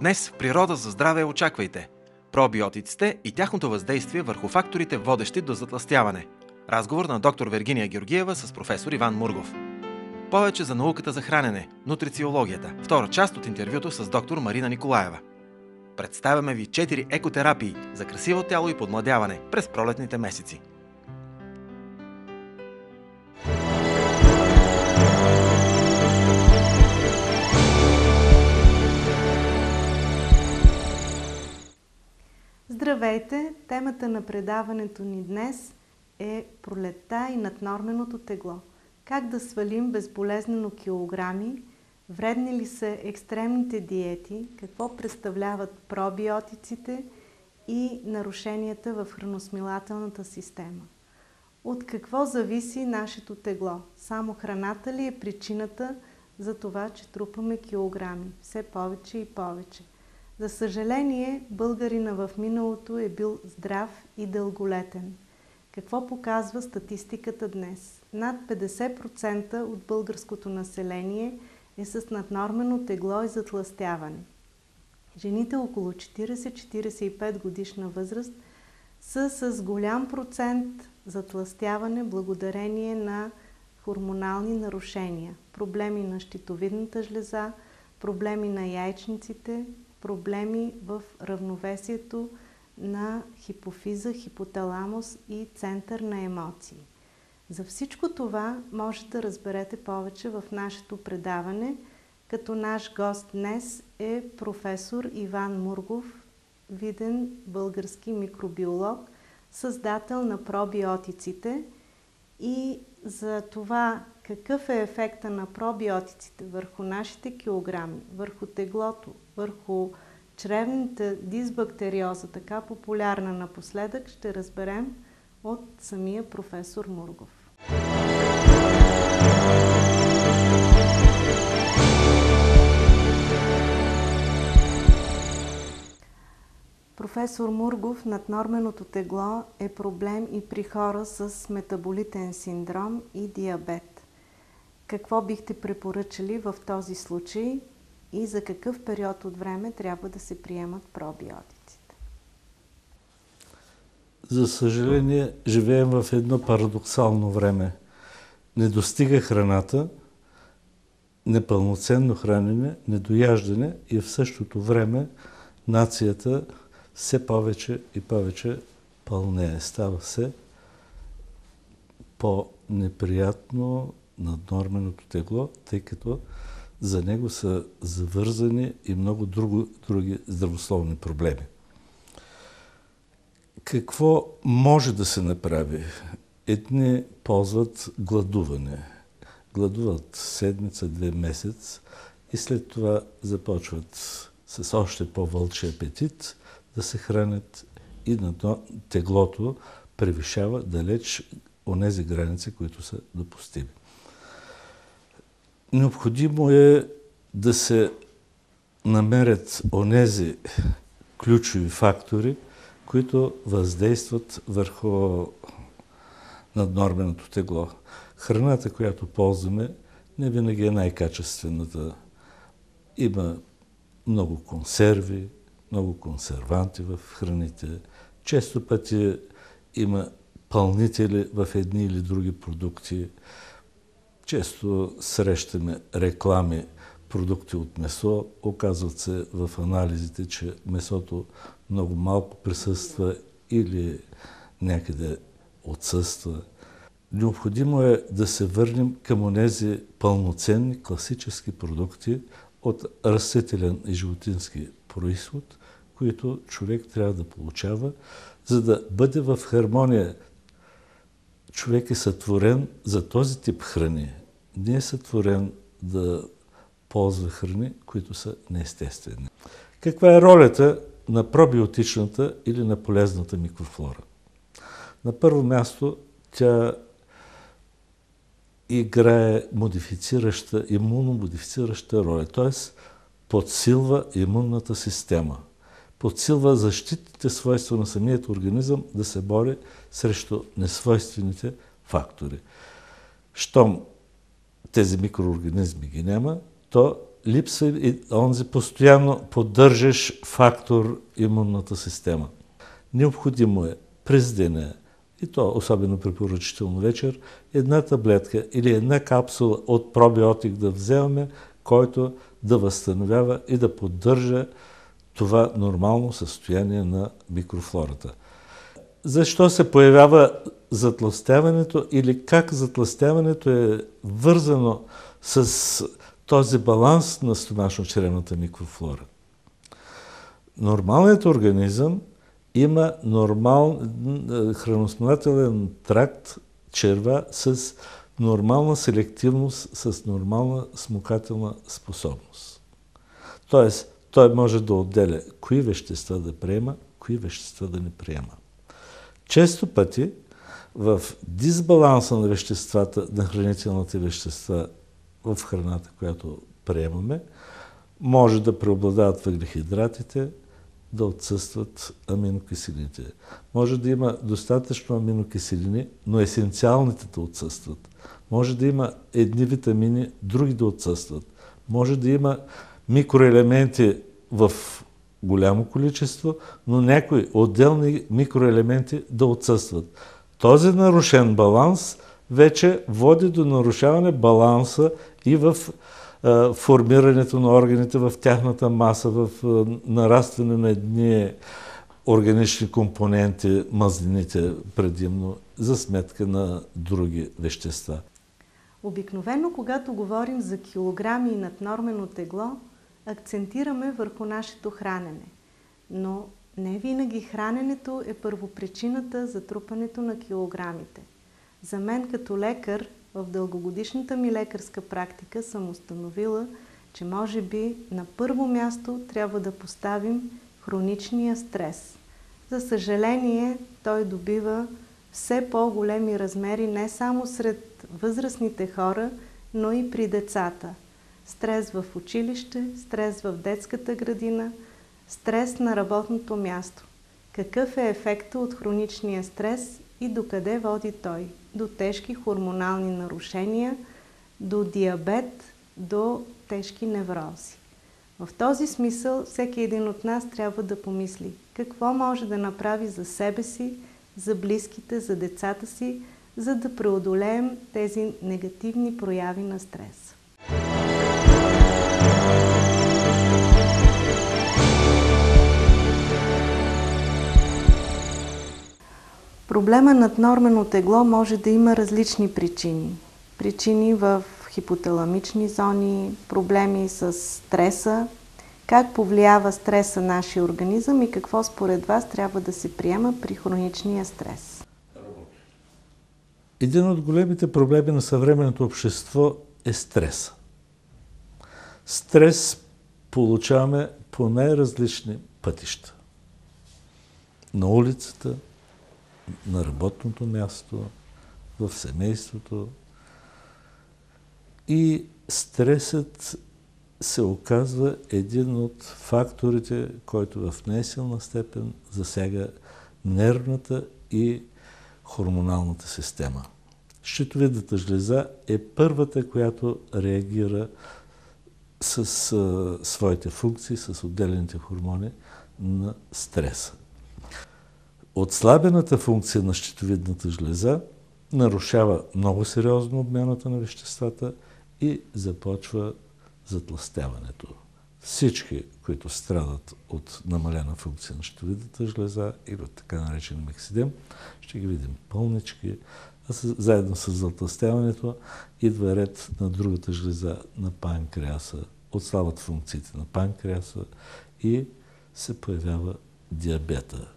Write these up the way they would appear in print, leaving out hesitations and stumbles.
Днес в Природа за здраве очаквайте пробиотиците и тяхното въздействие върху факторите, водещи до затлъстяване. Разговор на доктор Вергиния Георгиева с професор Иван Мургов. Повече за науката за хранене, нутрициологията. Втора част от интервюто с доктор Марина Николаева. Представяме ви 4 екотерапии за красиво тяло и подмладяване през пролетните месеци. Здравейте! Темата на предаването ни днес е пролетта и наднорменото тегло. Как да свалим безболезнено килограми? Вредни ли са екстремните диети? Какво представляват пробиотиците и нарушенията в храносмилателната система? От какво зависи нашето тегло? Само храната ли е причината за това, че трупаме килограми? Все повече и повече. За съжаление, българина в миналото е бил здрав и дълголетен. Какво показва статистиката днес? Над 50% от българското население е с наднормено тегло и затлъстяване. Жените около 40-45 годишна възраст са с голям процент затлъстяване благодарение на хормонални нарушения, проблеми на щитовидната жлеза, проблеми на яйчниците, проблеми в равновесието на хипофиза, хипоталамус и център на емоции. За всичко това може да разберете повече в нашето предаване, като наш гост днес е професор Иван Мургов, виден български микробиолог, създател на пробиотиците, и за това какъв е ефекта на пробиотиците върху нашите килограми, върху теглото, върху чревната дисбактериоза, така популярна напоследък, ще разберем от самия професор Мургов. Професор Мургов, наднорменото тегло е проблем и при хора с метаболитен синдром и диабет. Какво бихте препоръчали в този случай и за какъв период от време трябва да се приемат пробиотиците? За съжаление, живеем в едно парадоксално време. Не достига храната, непълноценно хранене, недояждане и в същото време нацията все повече и повече пълнее. Става се по-неприятно наднорменото тегло, тъй като за него са завързани и много други здравословни проблеми. Какво може да се направи? Едни ползват гладуване. Гладуват седмица, 2 месец и след това започват с още по-вълчи апетит да се хранят и на теглото превишава далеч онези граници, които са допустими. Необходимо е да се намерят онези ключови фактори, които въздействат върху наднорменото тегло. Храната, която ползваме, не винаги е най-качествената. Има много консерви, много консерванти в храните. Често пъти има пълнители в едни или други продукти. Често срещаме реклами, продукти от месо. Оказват се в анализите, че месото много малко присъства или някъде отсъства. Необходимо е да се върнем към онези пълноценни класически продукти от растителен и животински произход, които човек трябва да получава, за да бъде в хармония. Човек е сътворен за този тип храни. Не е сътворен да ползва храни, които са неестествени. Каква е ролята на пробиотичната или на полезната микрофлора? На първо място тя играе имуномодифицираща роля, т.е. подсилва имунната система, подсилва защитните свойства на самият организъм да се бори срещу несвойствените фактори. Щом тези микроорганизми ги няма, то липсва и онзи постоянно поддържаш фактор имунната система. Необходимо е през деня, и то особено препоръчително вечер, една таблетка или една капсула от пробиотик да вземаме, който да възстановява и да поддържа това нормално състояние на микрофлората. Защо се появява затлъстяването или как затлъстяването е вързано с този баланс на стомашно-чревната микрофлора? Нормалният организъм има храносмилателен тракт, черва с нормална селективност, с нормална смукателна способност. Тоест, той може да отделя кои вещества да приема, кои вещества да не приема. Често пъти в дисбаланса на веществата, на хранителните вещества в храната, която приемаме, може да преобладават въглехидратите, да отсъстват аминокиселините. Може да има достатъчно аминокиселини, но есенциалните да отсъстват. Може да има едни витамини, други да отсъстват. Може да има микроелементи в голямо количество, но някои отделни микроелементи да отсъстват. Този нарушен баланс вече води до нарушаване баланса и в формирането на органите, в тяхната маса, в нарастване на едни органични компоненти, мазнините предимно, за сметка на други вещества. Обикновено, когато говорим за килограми и наднормено тегло, акцентираме върху нашето хранене. Но не винаги храненето е първопричината за трупането на килограмите. За мен като лекар, в дългогодишната ми лекарска практика съм установила, че може би на първо място трябва да поставим хроничния стрес. За съжаление, той добива все по-големи размери не само сред възрастните хора, но и при децата. Стрес в училище, стрес в детската градина, стрес на работното място. Какъв е ефектът от хроничния стрес и докъде води той? До тежки хормонални нарушения, до диабет, до тежки неврози. В този смисъл всеки един от нас трябва да помисли какво може да направи за себе си, за близките, за децата си, за да преодолеем тези негативни прояви на стрес. Проблема наднормено тегло може да има различни причини. Причини в хипоталамични зони, проблеми с стреса. Как повлиява стреса нашия организъм и какво според вас трябва да се приема при хроничния стрес? Един от големите проблеми на съвременното общество е стреса. Стрес получаваме по най-различни пътища. На улицата, на работното място, в семейството. И стресът се оказва един от факторите, който в най-силна степен засяга нервната и хормоналната система. Щитовидната жлеза е първата, която реагира с своите функции, с отделените хормони на стреса. Отслабената функция на щитовидната жлеза нарушава много сериозно обмяната на веществата и започва затлъстяването. Всички, които страдат от намалена функция на щитовидната жлеза или от така наречен мексидем, ще ги видим пълнички, а заедно с затлъстяването идва ред на другата жлеза, на панкреаса, отслабват функциите на панкреаса и се появява диабета.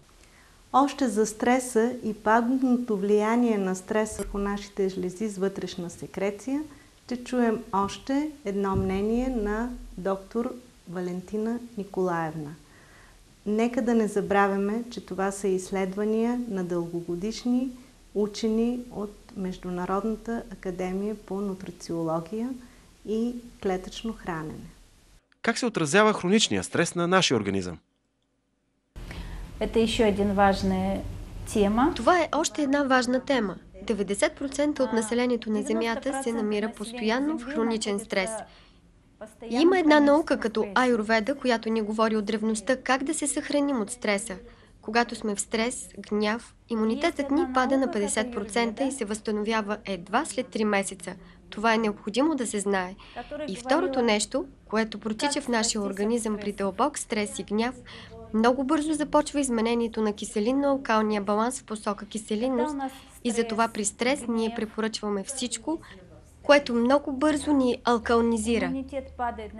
Още за стреса и пагубното влияние на стреса върху нашите жлези с вътрешна секреция ще чуем още едно мнение на доктор Валентина Николаевна. Нека да не забравяме, че това са изследвания на дългогодишни учени от Международната академия по нутрициология и клетъчно хранене. Как се отразява хроничния стрес на нашия организъм? Это еще една важна тема. Това е още една важна тема. 90% от населението на Земята се намира постоянно в хроничен стрес. Има една наука като аюрведа, която ни говори от древността как да се съхраним от стреса. Когато сме в стрес, гняв, имунитетът ни пада на 50% и се възстановява едва след 3 месеца. Това е необходимо да се знае. И второто нещо, което протича в нашия организъм при дълбок стрес и гняв, много бързо започва изменението на киселинно-алкалния баланс в посока киселинност и затова при стрес ние препоръчваме всичко, което много бързо ни алкалнизира.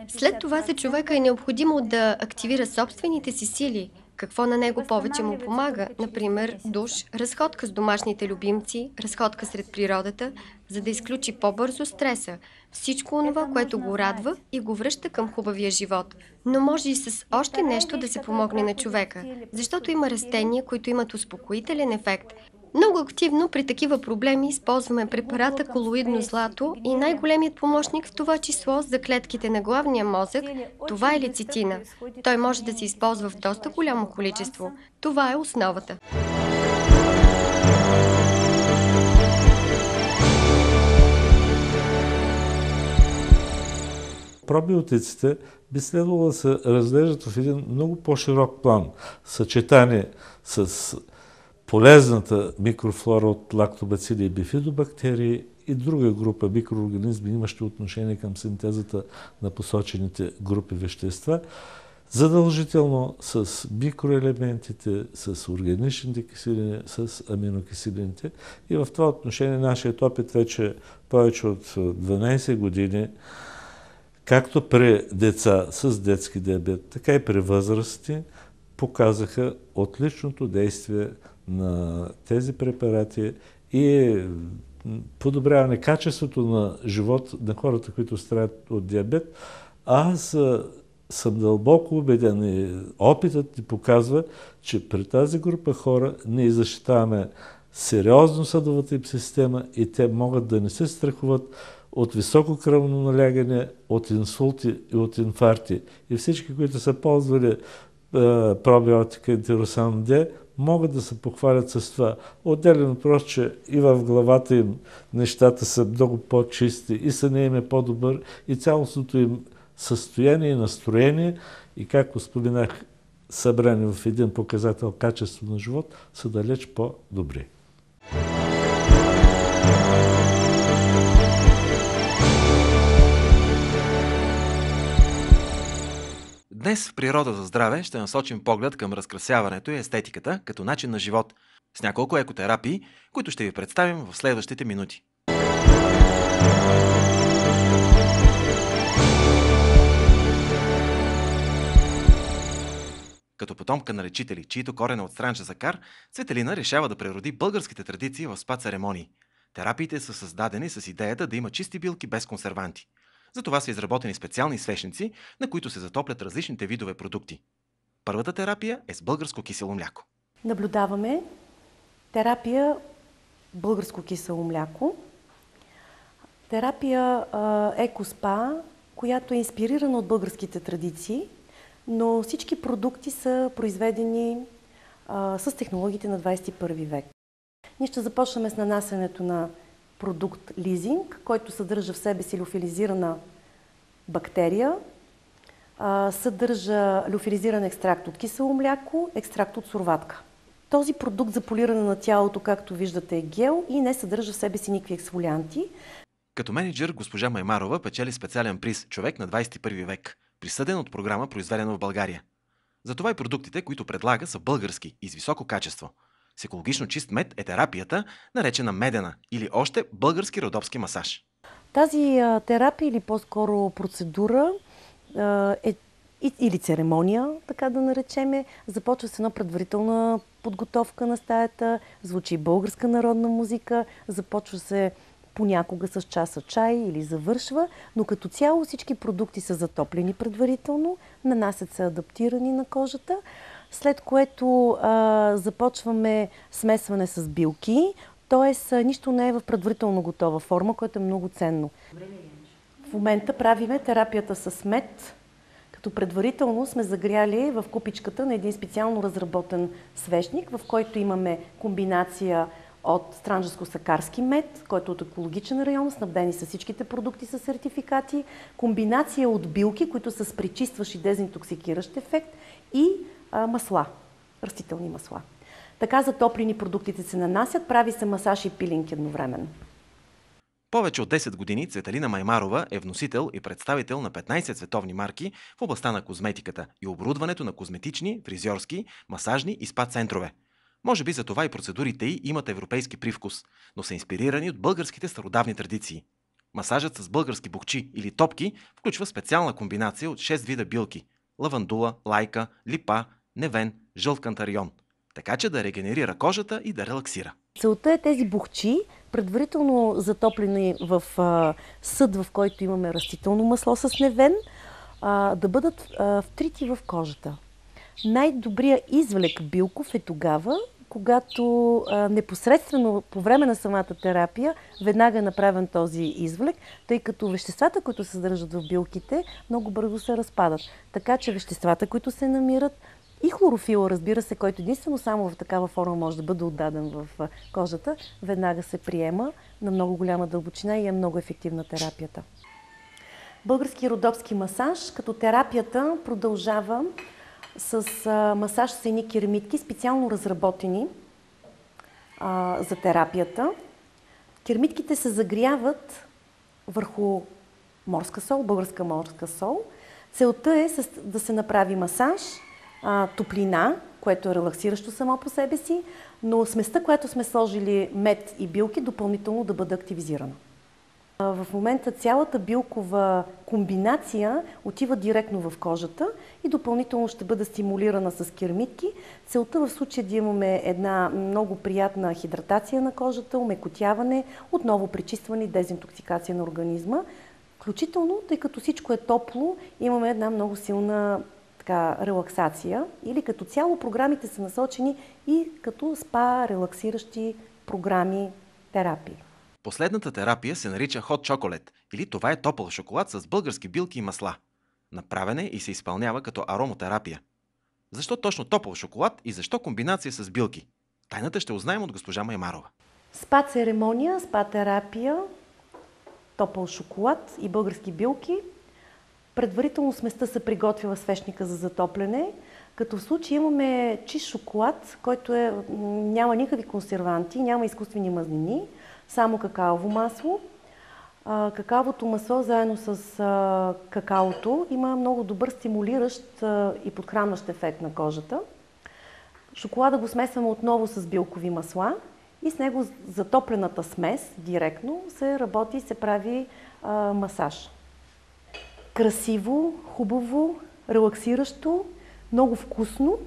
След това за човека е необходимо да активира собствените си сили. Какво на него повече му помага? Например, душ, разходка с домашните любимци, разходка сред природата, за да изключи по-бързо стреса. Всичко онова, което го радва и го връща към хубавия живот. Но може и с още нещо да се помогне на човека, защото има растения, които имат успокоителен ефект. Много активно при такива проблеми използваме препарата колоидно злато и най-големият помощник в това число за клетките на главния мозък, това е лецитина. Той може да се използва в доста голямо количество. Това е основата. Пробиотиците би следвало да се разглеждат в един много по-широк план. Съчетание с полезната микрофлора от лактобацили и бифидобактерии и друга група микроорганизми, имащи отношение към синтезата на посочените групи вещества, задължително с микроелементите, с органичните киселини, с аминокиселините. И в това отношение нашият опит вече повече от 12 години, както при деца с детски диабет, така и при възрасти, показаха отличното действие на тези препарати и подобряване качеството на живот на хората, които страдат от диабет. Аз съм дълбоко убеден и опитът ни показва, че при тази група хора ние защитаваме сериозно съдовата им система и те могат да не се страхуват от високо кръвно налягане, от инсулти и от инфаркти. И всички, които са ползвали пробиотика Enterosan D, могат да се похвалят с това. Отделен въпрос, че и в главата им нещата са много по-чисти и съня им е по-добър и цялостното им състояние и настроение и, както споменах, събрани в един показател качество на живот, са далеч по-добри. Днес в Природа за здраве ще насочим поглед към разкрасяването и естетиката като начин на живот с няколко екотерапии, които ще ви представим в следващите минути. Като потомка на лечители, чието корен е от странча Закар, Цветелина решава да прероди българските традиции в спа-церемонии. Терапиите са създадени с идеята да има чисти билки без консерванти. Затова са изработени специални свещници, на които се затоплят различните видове продукти. Първата терапия е с българско кисело мляко. Наблюдаваме терапия българско кисело мляко. Терапия екоспа, която е инспирирана от българските традиции, но всички продукти са произведени с технологиите на 21 век. Ние ще започнем с нанасянето на продукт лизинг, който съдържа в себе си лиофилизирана бактерия, съдържа лиофилизиран екстракт от кисело мляко, екстракт от сурватка. Този продукт за полиране на тялото, както виждате, е гел и не съдържа в себе си никакви ексфолианти. Като менеджер госпожа Маймарова печели специален приз «Човек на 21 век», присъден от програма, произведена в България. Затова и продуктите, които предлага, са български и с високо качество. С екологично чист мед е терапията, наречена медена или още български родопски масаж. Тази терапия или по-скоро процедура или церемония, така да наречеме, започва с една предварителна подготовка на стаята, звучи българска народна музика, започва се понякога с часа чай или завършва, но като цяло всички продукти са затоплени предварително, нанасят се адаптирани на кожата, след което започваме смесване с билки, т.е. нищо не е в предварително готова форма, което е много ценно. В момента правиме терапията с мед, като предварително сме загряли в купичката на един специално разработен свещник, в който имаме комбинация от Странджаско-Сакарски мед, който е от екологичен район, снабдени с всичките продукти с сертификати, комбинация от билки, които са с пречистващ и дезинтоксикиращ ефект и масла, растителни масла. Така затоплени продуктите се нанасят, прави се масаж и пилинг едновременно. Повече от 10 години Цветелина Маймарова е вносител и представител на 15 световни марки в областта на козметиката и оборудването на козметични, фризьорски, масажни и спа центрове. Може би за това и процедурите й имат европейски привкус, но са инспирирани от българските стародавни традиции. Масажът с български бухчи или топки включва специална комбинация от 6 вида билки – лавандула, лайка, липа, невен, жълт кантарион, така че да регенерира кожата и да релаксира. Целта е тези бухчи, предварително затоплени в съд, в който имаме растително масло с невен, да бъдат втрити в кожата. Най-добрият извлек билков е тогава, когато непосредствено по време на самата терапия веднага е направен този извлек, тъй като веществата, които се съдържат в билките, много бързо се разпадат. Така че веществата, които се намират, и хлорофила, разбира се, който единствено само в такава форма може да бъде отдаден в кожата, веднага се приема на много голяма дълбочина и е много ефективна терапията. Български родопски масаж, като терапията продължава с масаж с едни керамитки, специално разработени за терапията. Керамитките се загряват върху морска сол, българска морска сол. Целта е да се направи масаж, топлина, което е релаксиращо само по себе си, но сместа, която сме сложили мед и билки, допълнително да бъде активизирана. В момента цялата билкова комбинация отива директно в кожата и допълнително ще бъде стимулирана с керамитки. Целта в случая да имаме една много приятна хидратация на кожата, омекотяване, отново пречистване и дезинтоксикация на организма. Включително, тъй като всичко е топло, имаме една много силна релаксация или като цяло програмите са насочени и като спа, релаксиращи програми, терапии. Последната терапия се нарича Hot Chocolate, или това е топъл шоколад с български билки и масла. Направен е и се изпълнява като аромотерапия. Защо точно топъл шоколад и защо комбинация с билки? Тайната ще узнаем от госпожа Маймарова. Спа церемония, спа терапия, топъл шоколад и български билки. Предварително сместа се приготвя в свещника за затопляне, като в случай имаме чист шоколад, който няма никакви консерванти, няма изкуствени мазнини, само какаово масло. Какаовото масло заедно с какаото има много добър стимулиращ и подхранващ ефект на кожата. Шоколада го смесваме отново с билкови масла и с него затоплената смес директно се работи и се прави масаж. Красиво, хубаво, релаксиращо, много вкусно.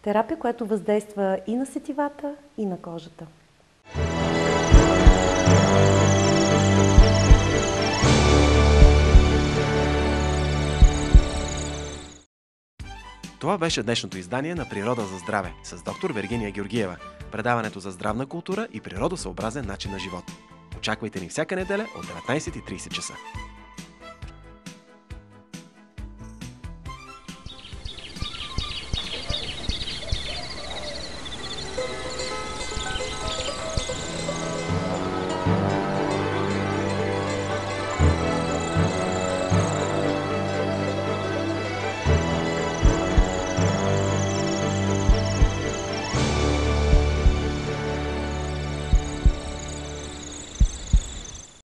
Терапия, която въздейства и на сетивата, и на кожата. Това беше днешното издание на Природа за здраве с доктор Вергиния Георгиева, предаването за здравна култура и природосъобразен начин на живот. Очаквайте ни всяка неделя от 19:30 часа.